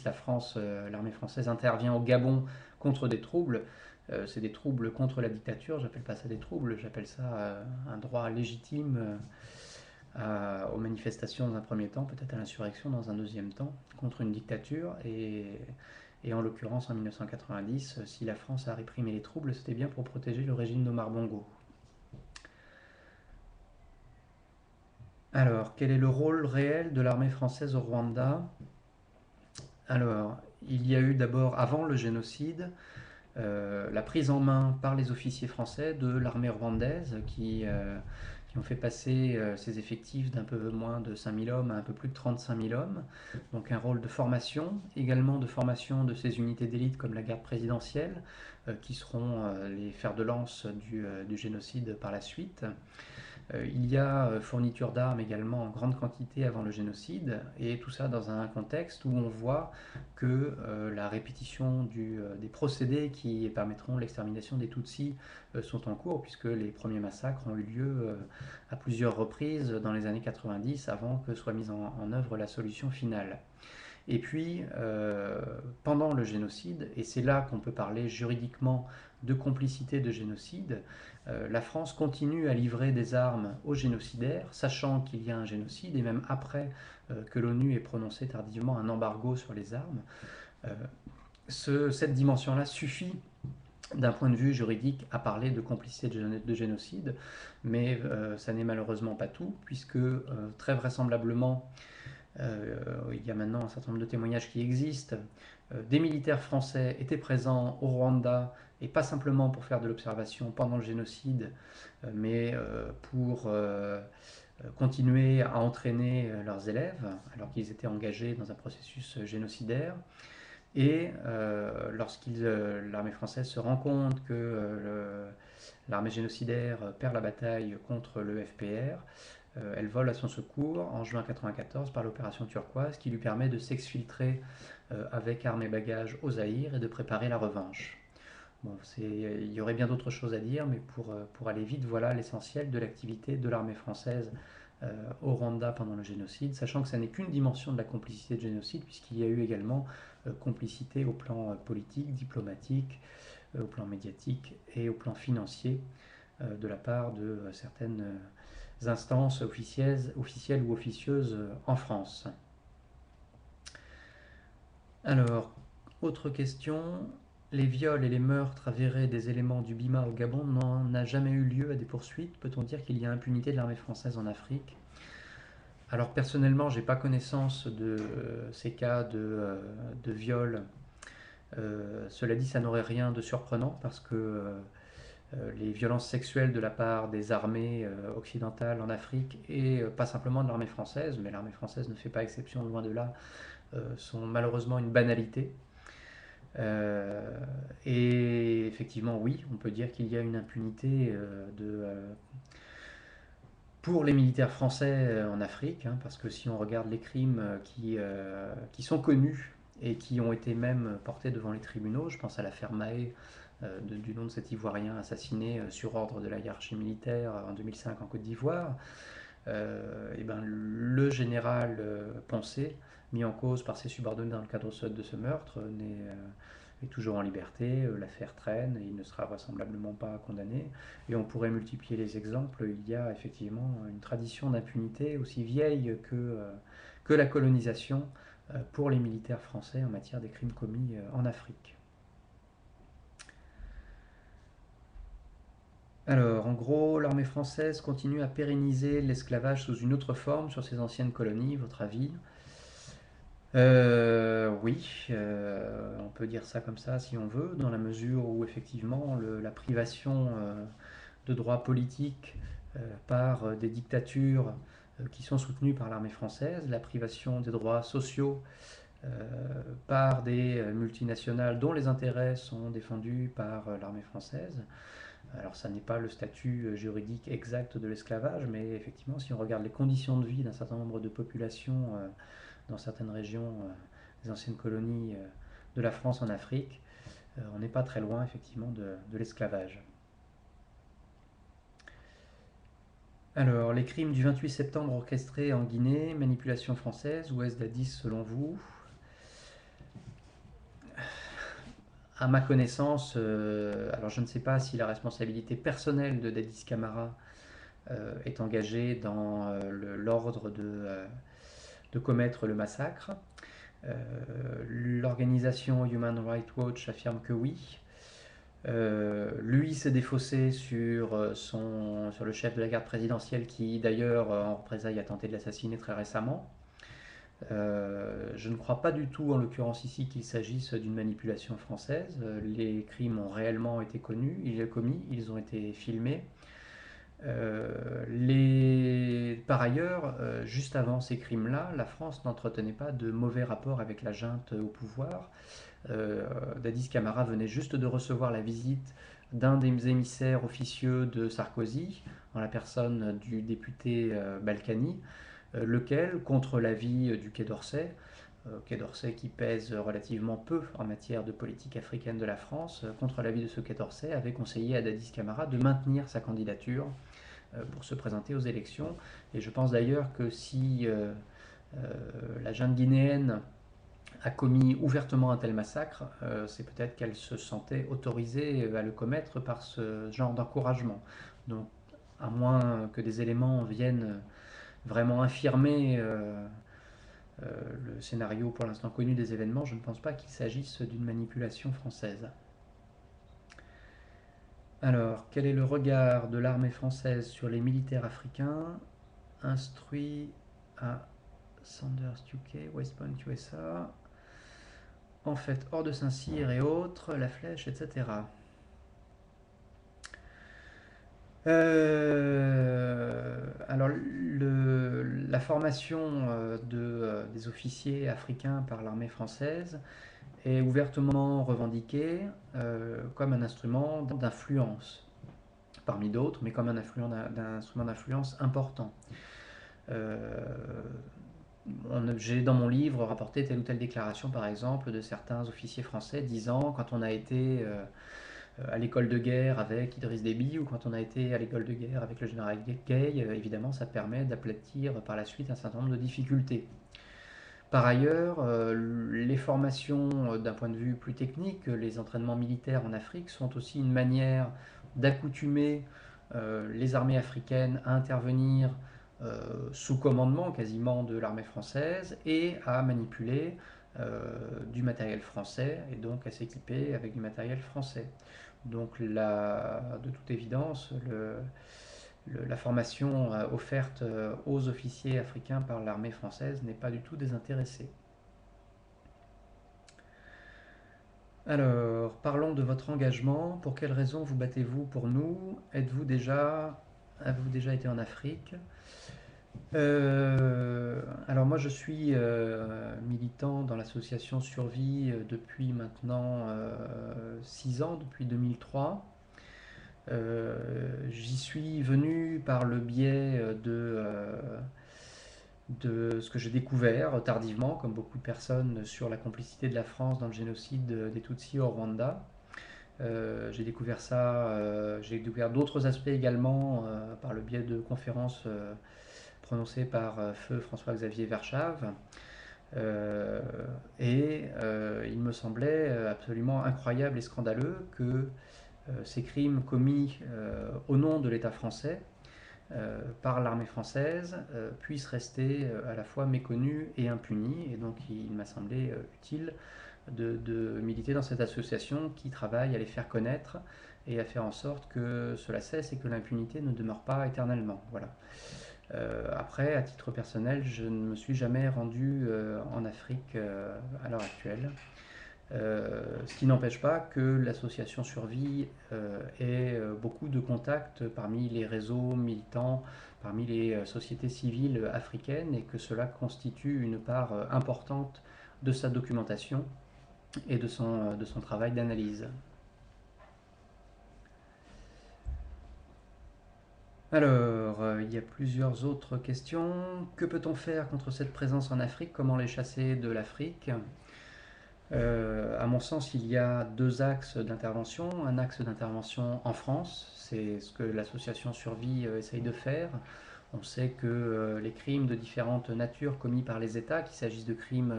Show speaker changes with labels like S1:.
S1: la France, l'armée française intervient au Gabon contre des troubles. C'est des troubles contre la dictature, j'appelle pas ça des troubles, j'appelle ça un droit légitime aux manifestations dans un premier temps, peut-être à l'insurrection dans un deuxième temps, contre une dictature. Et en l'occurrence, en 1990, si la France a réprimé les troubles, c'était bien pour protéger le régime d'Omar Bongo. Alors, quel est le rôle réel de l'armée française au Rwanda? Alors, il y a eu d'abord, avant le génocide, la prise en main par les officiers français de l'armée rwandaise qui ont fait passer ses effectifs d'un peu moins de 5000 hommes à un peu plus de 35 000 hommes. Donc un rôle de formation, également de formation de ces unités d'élite comme la garde présidentielle, qui seront les fers de lance du génocide par la suite. Il y a fourniture d'armes également en grande quantité avant le génocide, et tout ça dans un contexte où on voit que la répétition des procédés qui permettront l'extermination des Tutsis sont en cours, puisque les premiers massacres ont eu lieu à plusieurs reprises dans les années 90 avant que soit mise en œuvre la solution finale. Et puis, pendant le génocide, et c'est là qu'on peut parler juridiquement de complicité de génocide, la France continue à livrer des armes aux génocidaires, sachant qu'il y a un génocide, et même après que l'ONU ait prononcé tardivement un embargo sur les armes. Cette dimension-là suffit d'un point de vue juridique à parler de complicité de génocide, mais ça n'est malheureusement pas tout, puisque très vraisemblablement, il y a maintenant un certain nombre de témoignages qui existent. Des militaires français étaient présents au Rwanda, et pas simplement pour faire de l'observation pendant le génocide, mais pour continuer à entraîner leurs élèves, alors qu'ils étaient engagés dans un processus génocidaire. Et l'armée française se rend compte que l'armée génocidaire perd la bataille contre le FPR, elle vole à son secours en juin 1994 par l'opération Turquoise qui lui permet de s'exfiltrer avec armes et bagages au Zaïre et de préparer la revanche. Bon, il y aurait bien d'autres choses à dire, mais pour aller vite, voilà l'essentiel de l'activité de l'armée française au Rwanda pendant le génocide, sachant que ça n'est qu'une dimension de la complicité de génocide, puisqu'il y a eu également complicité au plan politique, diplomatique, au plan médiatique et au plan financier de la part de certaines instances officielles ou officieuses en France. Alors, autre question. Les viols et les meurtres avérés des éléments du Bima au Gabon n'en a jamais eu lieu à des poursuites. Peut-on dire qu'il y a impunité de l'armée française en Afrique? Alors personnellement, j'ai pas connaissance de ces cas de viol. Cela dit, ça n'aurait rien de surprenant parce que les violences sexuelles de la part des armées occidentales en Afrique et pas simplement de l'armée française, mais l'armée française ne fait pas exception loin de là, sont malheureusement une banalité. Et effectivement, oui, on peut dire qu'il y a une impunité pour les militaires français en Afrique, hein, parce que si on regarde les crimes qui sont connus et qui ont été même portés devant les tribunaux, je pense à l'affaire Mahé du nom de cet Ivoirien assassiné sur ordre de la hiérarchie militaire en 2005 en Côte d'Ivoire, et ben, le général Poncet, mis en cause par ses subordonnés dans le cadre de ce meurtre, est toujours en liberté, l'affaire traîne et il ne sera vraisemblablement pas condamné. Et on pourrait multiplier les exemples, il y a effectivement une tradition d'impunité aussi vieille que la colonisation pour les militaires français en matière des crimes commis en Afrique. Alors, en gros, l'armée française continue à pérenniser l'esclavage sous une autre forme sur ses anciennes colonies, votre avis? Oui, on peut dire ça comme ça si on veut, dans la mesure où effectivement la privation de droits politiques par des dictatures qui sont soutenues par l'armée française, la privation des droits sociaux euh, par des multinationales dont les intérêts sont défendus par l'armée française. Alors ça n'est pas le statut juridique exact de l'esclavage, mais effectivement si on regarde les conditions de vie d'un certain nombre de populations dans certaines régions des anciennes colonies de la France en Afrique, on n'est pas très loin effectivement de l'esclavage. Alors, les crimes du 28 septembre orchestrés en Guinée, manipulation française ou est-ce d'Addis selon vous? à ma connaissance, alors je ne sais pas si la responsabilité personnelle de Dadis Camara est engagée dans l'ordre de commettre le massacre. L'organisation Human Rights Watch affirme que oui. Lui s'est défaussé sur le chef de la garde présidentielle qui d'ailleurs en représailles a tenté de l'assassiner très récemment. Je ne crois pas du tout en l'occurrence ici qu'il s'agisse d'une manipulation française. Les crimes ont réellement été commis, ils ont été filmés. Par ailleurs, juste avant ces crimes-là, la France n'entretenait pas de mauvais rapports avec la junte au pouvoir. Dadis Camara venait juste de recevoir la visite d'un des émissaires officieux de Sarkozy, en la personne du député Balkany, lequel, contre l'avis du Quai d'Orsay, Quai d'Orsay qui pèse relativement peu en matière de politique africaine de la France, contre l'avis de ce Quai d'Orsay, avait conseillé à Dadis Camara de maintenir sa candidature pour se présenter aux élections. Et je pense d'ailleurs que si la junte guinéenne a commis ouvertement un tel massacre, c'est peut-être qu'elle se sentait autorisée à le commettre par ce genre d'encouragement. Donc, à moins que des éléments viennent vraiment infirmer le scénario pour l'instant connu des événements, je ne pense pas qu'il s'agisse d'une manipulation française. Alors, quel est le regard de l'armée française sur les militaires africains instruits à Sandhurst, UK, West Point, USA, en fait hors de Saint-Cyr et autres, la Flèche, etc. Alors, la formation des officiers africains par l'armée française est ouvertement revendiquée comme un instrument d'influence, parmi d'autres, mais comme un instrument d'influence important. J'ai dans mon livre rapporté telle ou telle déclaration, par exemple, de certains officiers français disant quand on a été à l'école de guerre avec Idriss Déby ou quand on a été à l'école de guerre avec le général Gay, évidemment, ça permet d'aplatir par la suite un certain nombre de difficultés. Par ailleurs, les formations d'un point de vue plus technique, les entraînements militaires en Afrique sont aussi une manière d'accoutumer les armées africaines à intervenir sous commandement quasiment de l'armée française et à manipuler du matériel français et donc à s'équiper avec du matériel français. Donc de toute évidence, la formation offerte aux officiers africains par l'armée française n'est pas du tout désintéressée. Alors, parlons de votre engagement. Pour quelles raisons vous battez-vous pour nous? Avez-vous déjà été en Afrique? Alors moi je suis militant dans l'association Survie depuis maintenant 6 ans, depuis 2003. J'y suis venu par le biais de ce que j'ai découvert tardivement, comme beaucoup de personnes, sur la complicité de la France dans le génocide des Tutsis au Rwanda. J'ai découvert ça, j'ai découvert d'autres aspects également par le biais de conférences prononcées par feu François-Xavier Verschave. Il me semblait absolument incroyable et scandaleux que ces crimes commis au nom de l'État français par l'armée française puissent rester à la fois méconnus et impunis. Et donc il m'a semblé utile de militer dans cette association qui travaille à les faire connaître et à faire en sorte que cela cesse et que l'impunité ne demeure pas éternellement. Voilà. Après, à titre personnel, je ne me suis jamais rendu en Afrique à l'heure actuelle. Ce qui n'empêche pas que l'association Survie ait beaucoup de contacts parmi les réseaux militants, parmi les sociétés civiles africaines et que cela constitue une part importante de sa documentation et de son travail d'analyse. Alors, il y a plusieurs autres questions. Que peut-on faire contre cette présence en Afrique? Comment les chasser de l'Afrique? À mon sens, il y a deux axes d'intervention. Un axe d'intervention en France, c'est ce que l'association Survie essaye de faire. On sait que les crimes de différentes natures commis par les États, qu'il s'agisse de crimes